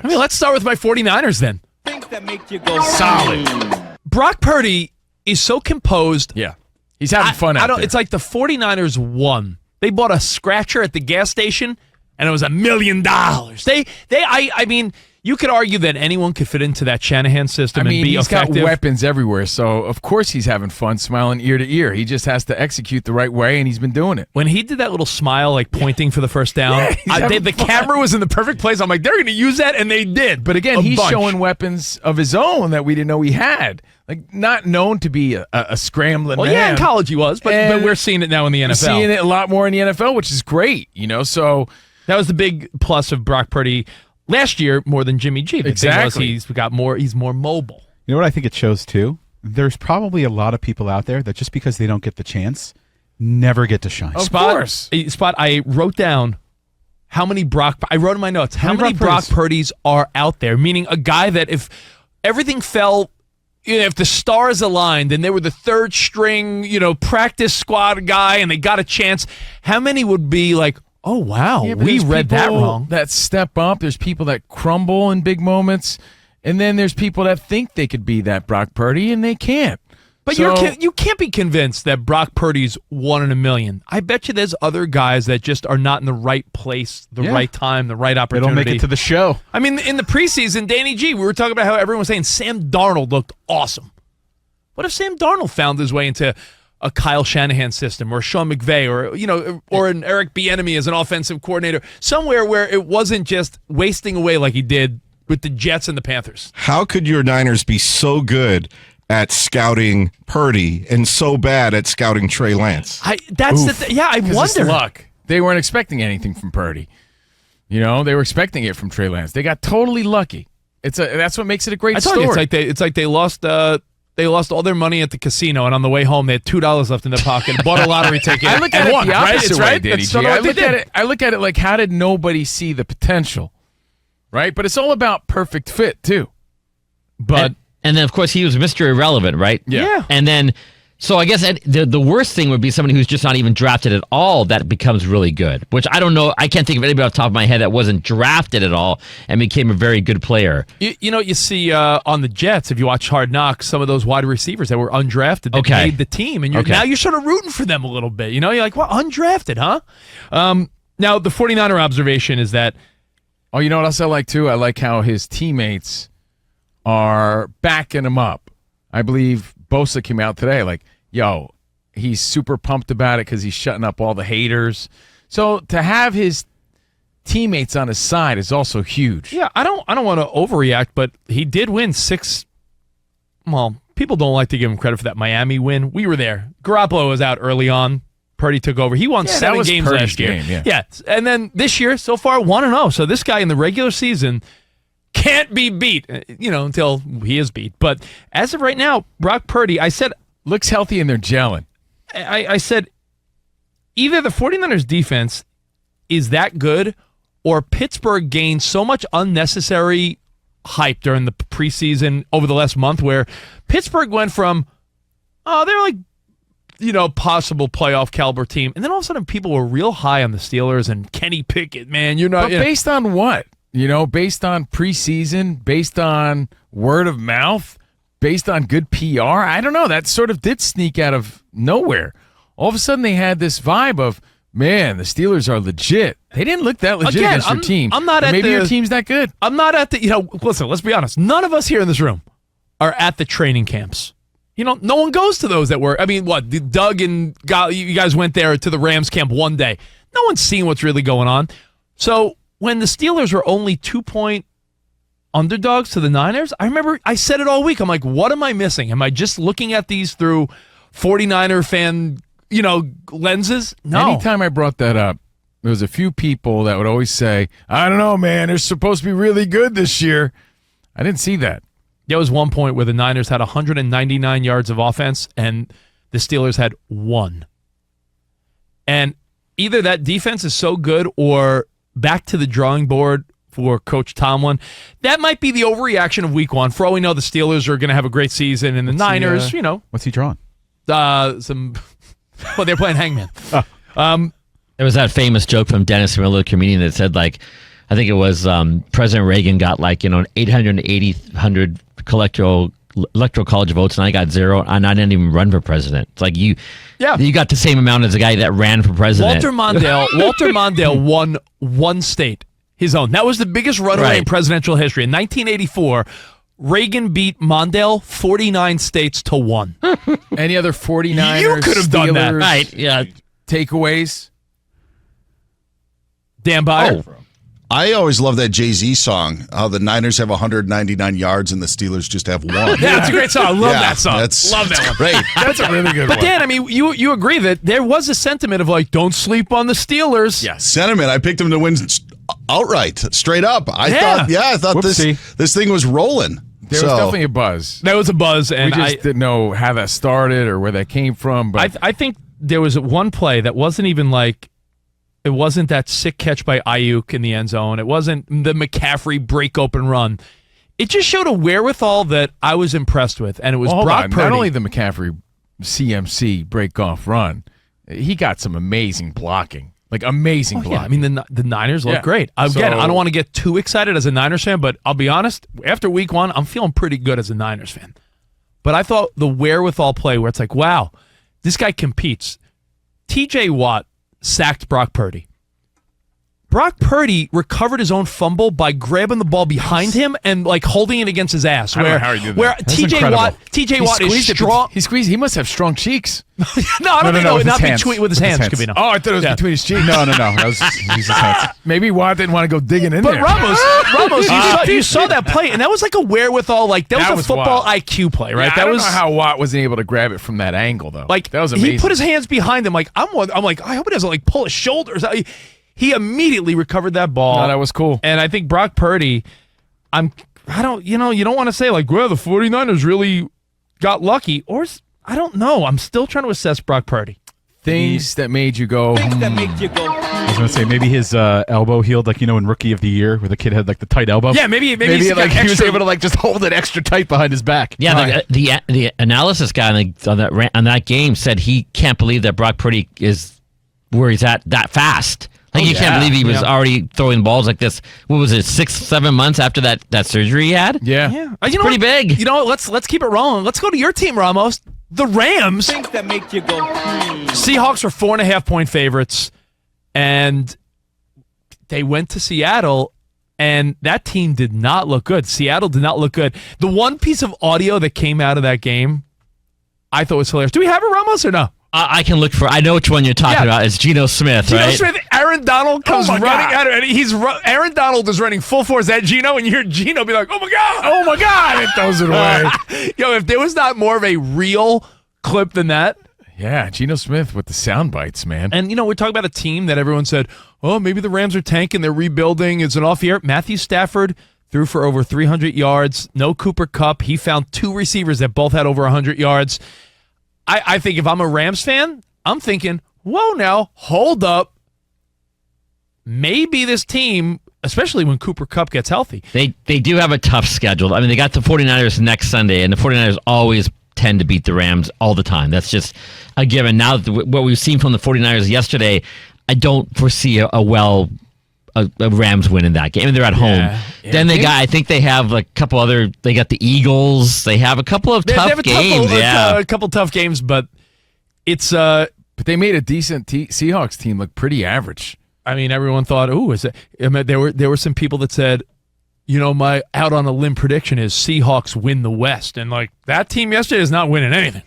I mean, let's start with my 49ers then. Things that make you go solid. Brock Purdy is so composed. Yeah. He's having fun out there. It's like the 49ers won. They bought a scratcher at the gas station, and it was $1 million. I mean, you could argue that anyone could fit into that Shanahan system and be effective. He's got weapons everywhere, so of course he's having fun, smiling ear to ear. He just has to execute the right way, and he's been doing it. When he did that little smile, like pointing for the first down, the camera was in the perfect place. I'm like, they're going to use that, and they did. But again, he's showing weapons of his own that we didn't know he had. Like, not known to be a scrambling man. Yeah, in college he was, but we're seeing it now in the NFL. We're seeing it a lot more in the NFL, which is great, so... That was the big plus of Brock Purdy last year more than Jimmy G. The exactly. He's more mobile. You know what I think it shows, too? There's probably a lot of people out there that just because they don't get the chance, never get to shine. Of course. Spot, I wrote down how many I wrote in my notes, how many Brock Purdys are out there, meaning a guy that if everything fell... if the stars aligned and they were the third string, practice squad guy and they got a chance, how many would be like, oh, wow, we read that wrong? That step up. There's people that crumble in big moments. And then there's people that think they could be that Brock Purdy and they can't. But you can't be convinced that Brock Purdy's 1 in a million. I bet you there's other guys that just are not in the right place, right time, the right opportunity. They don't make it to the show. I mean, in the preseason, Danny G, we were talking about how everyone was saying Sam Darnold looked awesome. What if Sam Darnold found his way into a Kyle Shanahan system or Sean McVay or an Eric Bieniemy as an offensive coordinator, somewhere where it wasn't just wasting away like he did with the Jets and the Panthers? How could your Niners be so good at scouting Purdy and so bad at scouting Trey Lance? I wonder. Luck. They weren't expecting anything from Purdy. They were expecting it from Trey Lance. They got totally lucky. That's what makes it a great story. It's like they lost all their money at the casino, and on the way home, they had $2 left in their pocket, bought a lottery ticket, I look at it the opposite way, right? Danny G. I look at it like, how did nobody see the potential, right? But it's all about perfect fit, too. But and then, of course, he was Mr. Irrelevant, right? Yeah. And then, so I guess the worst thing would be somebody who's just not even drafted at all that becomes really good, which I don't know. I can't think of anybody off the top of my head that wasn't drafted at all and became a very good player. You see on the Jets, if you watch Hard Knocks, some of those wide receivers that were undrafted that made the team, and now you're sort of rooting for them a little bit. You're like, well, undrafted, huh? Now, the 49er observation is that... Oh, you know what else I like, too? I like how his teammates are backing him up. I believe Bosa came out today like, yo, he's super pumped about it because he's shutting up all the haters. So to have his teammates on his side is also huge. Yeah, I don't want to overreact, but he did win 6. Well, people don't like to give him credit for that Miami win. We were there. Garoppolo was out early on. Purdy took over. He won 7 games last year. Yeah, and then this year, so far, 1-0. So this guy in the regular season can't be beat, until he is beat. But as of right now, Brock Purdy, I said... Looks healthy and they're gelling. I said either the 49ers defense is that good or Pittsburgh gained so much unnecessary hype during the preseason over the last month where Pittsburgh went from, they're like, possible playoff caliber team. And then all of a sudden people were real high on the Steelers and Kenny Pickett, man. But based on what? Based on preseason, based on word of mouth, based on good PR. I don't know. That sort of did sneak out of nowhere. All of a sudden they had this vibe of, man, the Steelers are legit. They didn't look that legit against your team. Maybe your team's that good. I'm not at the, listen, let's be honest. None of us here in this room are at the training camps. No one goes to those that were, Doug and you guys went there to the Rams camp one day. No one's seen what's really going on. So when the Steelers were only 2-point underdogs to the Niners, I remember I said it all week. I'm like, what am I missing? Am I just looking at these through 49er fan, lenses? No. Anytime I brought that up, there was a few people that would always say, I don't know, man, they're supposed to be really good this year. I didn't see that. There was one point where the Niners had 199 yards of offense and the Steelers had 1. And either that defense is so good or back to the drawing board for Coach Tomlin. That might be the overreaction of week 1. For all we know, the Steelers are going to have a great season, and the Niners, What's he drawing? They're playing Hangman. There was that famous joke from Dennis Miller, the comedian, that said, like, I think it was President Reagan got like, an 800 electoral college votes, and I got 0, and I didn't even run for president. It's like you got the same amount as the guy that ran for president. Walter Mondale won one state, his own. That was the biggest runaway in presidential history. In 1984, Reagan beat Mondale 49 states to 1. Any other 49ers? You could have done that. Right, yeah. Takeaways? Dan Byer. Oh, I always love that Jay-Z song, how the Niners have 199 yards and the Steelers just have 1. Yeah, that's a great song. I love that song. Love that one. Great. That's a really good But one. Dan, I mean, you agree that there was a sentiment of like, don't sleep on the Steelers. Yes. Sentiment. I picked them to win outright, straight up. I thought this thing was rolling. There was definitely a buzz. There was a buzz, and We just didn't know how that started or where that came from. But I think there was one play that wasn't even like, it wasn't that sick catch by Ayuk in the end zone. It wasn't the McCaffrey break open run. It just showed a wherewithal that I was impressed with, and it was Brock Purdy. Not only the McCaffrey CMC break off run, he got some amazing blocking. Like amazing blocking. Yeah, I mean, the Niners look great. Again, I don't want to get too excited as a Niners fan, but I'll be honest, after week 1, I'm feeling pretty good as a Niners fan. But I thought the wherewithal play where it's like, wow, this guy competes. TJ Watt sacked Brock Purdy. Brock Purdy recovered his own fumble by grabbing the ball behind him and like holding it against his ass. I don't know how he did that. Where That's TJ Watt is strong. He squeezed. He must have strong cheeks. No, I don't think with not his hands. with his hands. Covino. Oh, I thought it was between his cheeks. No. That was his hands. Maybe Watt didn't want to go digging in But there. Ramos, you saw that play, and that was like a wherewithal. Like that was a football wild. IQ play, right? Yeah, That I don't was know how Watt wasn't able to grab it from that angle, though. like that was amazing. He put his hands behind him. Like I'm like, I hope he doesn't like pull his shoulders. He immediately recovered that ball. No, that was cool. And I think Brock Purdy, you don't want to say like, well, the 49ers really got lucky, or I don't know. I'm still trying to assess Brock Purdy. Things that made you go. I was going to say maybe his elbow healed, like in Rookie of the Year, where the kid had like the tight elbow. Yeah, maybe he was able to like just hold it extra tight behind his back. Yeah, the analysis guy on that game said he can't believe that Brock Purdy is where he's at that fast. Like you can't believe he was already throwing balls like this. What was it, 6-7 months after that surgery he had? Yeah. It's pretty big. Let's keep it rolling. Let's go to your team, Ramos. The Rams. Things that make you go, Seahawks are 4.5-point favorites, and they went to Seattle, and that team did not look good. Seattle did not look good. The one piece of audio that came out of that game, I thought was hilarious. Do we have it, Ramos, or no? I can look for. I know which one you're talking about. It's Geno Smith, Geno right? Smith, Aaron Donald comes running out, and Aaron Donald is running full force at Geno, and you hear Geno be like, "Oh my god!" It throws it away. Yo, if there was not more of a real clip than that. Yeah, Geno Smith with the sound bites, man. And we're talking about a team that everyone said, "Oh, maybe the Rams are tanking, they're rebuilding. It's an off year." Matthew Stafford threw for over 300 yards. No Cooper Kupp. He found 2 receivers that both had over 100 yards. I think if I'm a Rams fan, I'm thinking, whoa, now, hold up. Maybe this team, especially when Cooper Kupp gets healthy. They do have a tough schedule. I mean, they got the 49ers next Sunday, and the 49ers always tend to beat the Rams all the time. That's just a given. Now, what we've seen from the 49ers yesterday, I don't foresee a Rams win in that game. I mean, they're at home. Yeah. Then I think they have a couple other, they got the Eagles. They have a couple of tough games. A couple tough games, but it's... But they made a decent Seahawks team look pretty average. I mean, everyone thought, there were some people that said, my out on a limb prediction is Seahawks win the West. And like that team yesterday is not winning anything.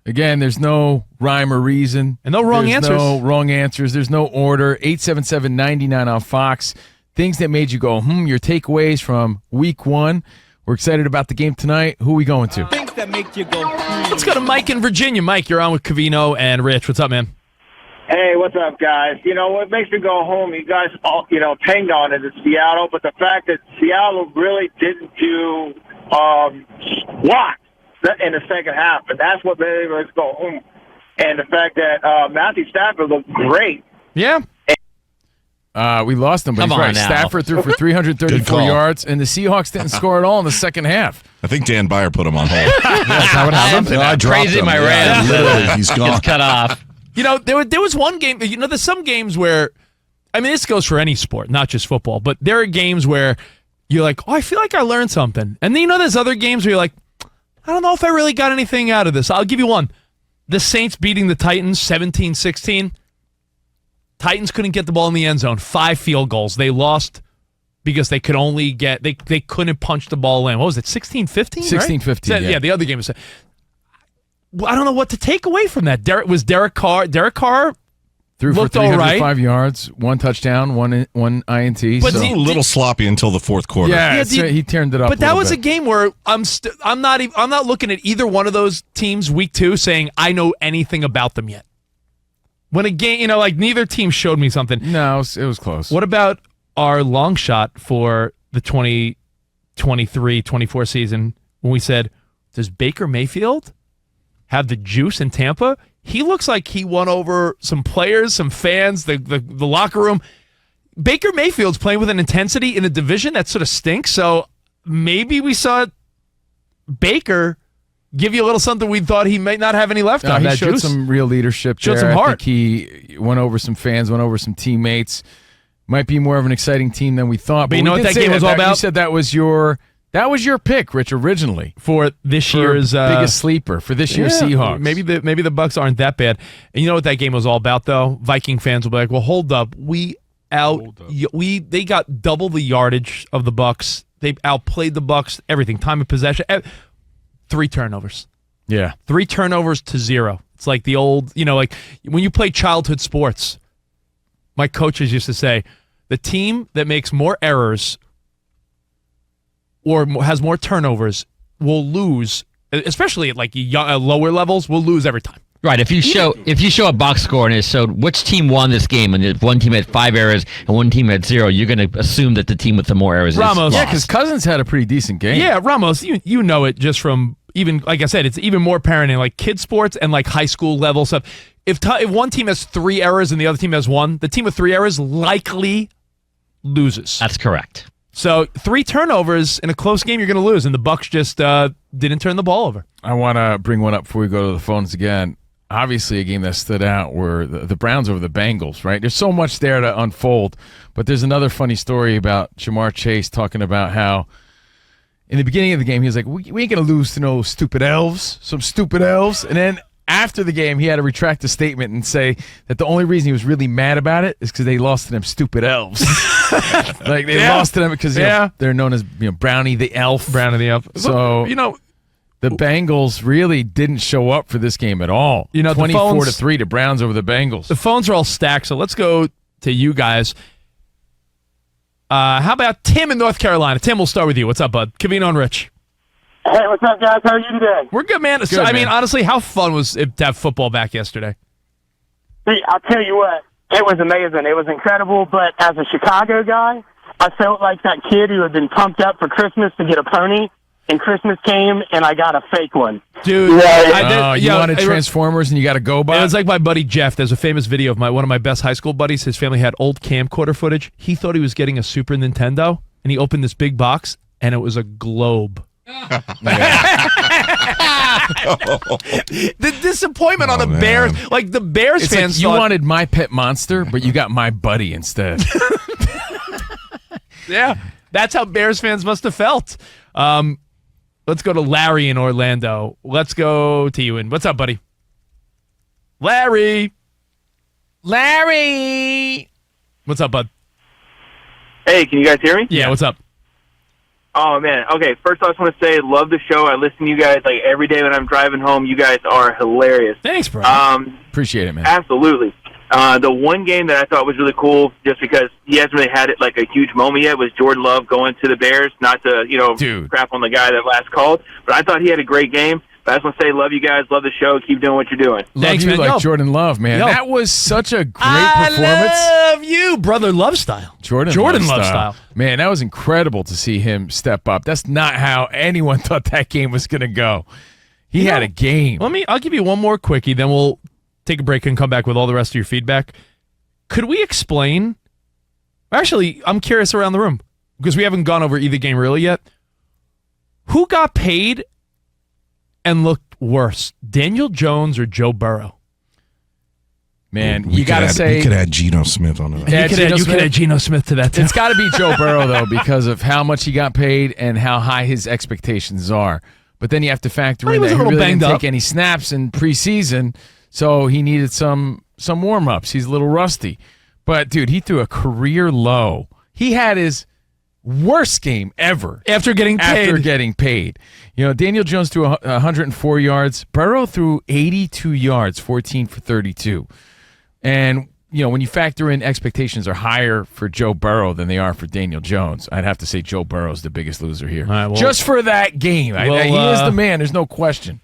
Again, there's no rhyme or reason. And no wrong answers. No wrong answers. There's no order. 877-99 on Fox. Things that made you go, your takeaways from week 1. We're excited about the game tonight. Who are we going to? things that make you go, Let's go to Mike in Virginia. Mike, you're on with Covino and Rich. What's up, man? Hey, what's up, guys? What makes me go home, you guys all, pinged on it, is Seattle, but the fact that Seattle really didn't do squat in the second half, and that's what made us go home. And the fact that Matthew Stafford looked great. Yeah. We lost him, but Come he's on right. now. Stafford threw for 334 yards, and the Seahawks didn't score at all in the second half. I think Dan Byer put him on hold. That's how it happened. No, I dropped Crazy him. my Yeah, Rams. literally, he's gone. Gets cut off. There was one game, there's some games where I mean, this goes for any sport, not just football, but there are games where you're like, oh, I feel like I learned something. And then, you know, there's other games where you're like, I don't know if I really got anything out of this. I'll give you one. The Saints beating the Titans 17-16. Titans couldn't get the ball in the end zone. 5 field goals. They lost because they could only get they couldn't punch the ball in. What was it? 16-15? 16-15. Yeah, the other game was. I don't know what to take away from that. Derek Carr threw for looked all right. 305 yards, 1 touchdown, one INT. But It was a little sloppy until the fourth quarter. Yeah, he turned it up. But that was bit. a game where I'm not looking at either one of those teams week 2 saying I know anything about them yet. When a game, you know, like neither team showed me something. No, it was close. What about our long shot for the 2023-24 season when we said, does Baker Mayfield have the juice in Tampa? He looks like he won over some players, some fans, the locker room. Baker Mayfield's playing with an intensity in a division that sort of stinks, so maybe we saw Baker give you a little something we thought he might not have any left on. He that showed juice. some real leadership Showed there. some heart. I think he went over some fans, went over some teammates. Might be more of an exciting team than we thought. But you know we what did that game say was all about? You said that was your pick, Rich, originally. For this year's biggest sleeper, for this year's Seahawks. Maybe the Bucks aren't that bad. And you know what that game was all about, though? Viking fans will be like, well, hold up. They got double the yardage of the Bucks. They outplayed the Bucks, everything. Time of possession. 3 turnovers. Yeah. 3 turnovers to 0. It's like the old, you know, like when you play childhood sports, my coaches used to say, the team that makes more errors or has more turnovers will lose, especially at like lower levels, will lose every time. Right. If you show a box score and it showed which team won this game, and if one team had 5 errors and one team had 0, you're going to assume that the team with the more errors Ramos. is Yeah, because Cousins had a pretty decent game. Yeah, Ramos, you know it just from even, like I said, it's even more apparent in like kid sports and like high school level stuff. If one team has 3 errors and the other team has 1, the team with 3 errors likely loses. That's correct. So 3 turnovers in a close game, you're going to lose, and the Bucks just didn't turn the ball over. I want to bring one up before we go to the phones again. Obviously, a game that stood out were the Browns over the Bengals, right? There's so much there to unfold, but there's another funny story about Jamar Chase talking about how in the beginning of the game, he was like, we ain't going to lose to no stupid elves, some stupid elves. And then after the game, he had to retract the statement and say that the only reason he was really mad about it is because they lost to them stupid elves. Like they lost to them because they're known as Brownie the Elf. Brownie the Elf. So the Bengals really didn't show up for this game at all. 24-3 to Browns over the Bengals. The phones are all stacked, so let's go to you guys. How about Tim in North Carolina? Tim, we'll start with you. What's up, bud? Covino and Rich. Hey, what's up, guys? How are you today? We're good, man. Good, I mean, man. honestly, how fun was it to have football back yesterday? See, I'll tell you what, it was amazing. It was incredible, but as a Chicago guy, I felt like that kid who had been pumped up for Christmas to get a pony, and Christmas came, and I got a fake one. Dude, you wanted Transformers and you got a GoBot? It was like my buddy Jeff. There's a famous video of one of my best high school buddies. His family had old camcorder footage. He thought he was getting a Super Nintendo, and he opened this big box, and it was a globe. The disappointment on the Bears, like the Bears it's fans, like you wanted My Pet Monster, but you got My Buddy instead. Yeah, that's how Bears fans must have felt. Let's go to Larry in Orlando. Let's go to you. And what's up, buddy? Larry. What's up, bud? Hey, can you guys hear me? Yeah, what's up? Oh, man. Okay, first I just want to say, love the show. I listen to you guys like every day when I'm driving home. You guys are hilarious. Thanks, bro. Appreciate it, man. Absolutely. The one game that I thought was really cool, just because he hasn't really had it like a huge moment yet, was Jordan Love going to the Bears. Not to, crap on the guy that last called, but I thought he had a great game. But I just want to say, love you guys, love the show, keep doing what you're doing. Thanks, love you man. like Jordan Love, man. Yo. That was such a great I performance. love you, brother. Love style. Jordan Love style. Man, that was incredible to see him step up. That's not how anyone thought that game was going to go. He had a game. I'll give you one more quickie, then we'll take a break and come back with all the rest of your feedback. Could we explain? Actually, I'm curious around the room because we haven't gone over either game really yet. Who got paid and looked worse, Daniel Jones or Joe Burrow? Man, you got to say you could add Geno Smith on that. You could add Geno Smith to that too. It's got to be Joe Burrow though, because of how much he got paid and how high his expectations are. But then you have to factor in that he really didn't take any snaps in preseason, so he needed some warm-ups. He's a little rusty. But, dude, he threw a career low. He had his worst game ever. After getting paid. You know, Daniel Jones threw 104 yards. Burrow threw 82 yards, 14 for 32. And, you know, when you factor in expectations are higher for Joe Burrow than they are for Daniel Jones, I'd have to say Joe Burrow's the biggest loser here. Right, well, just for that game. He is the man. There's no question.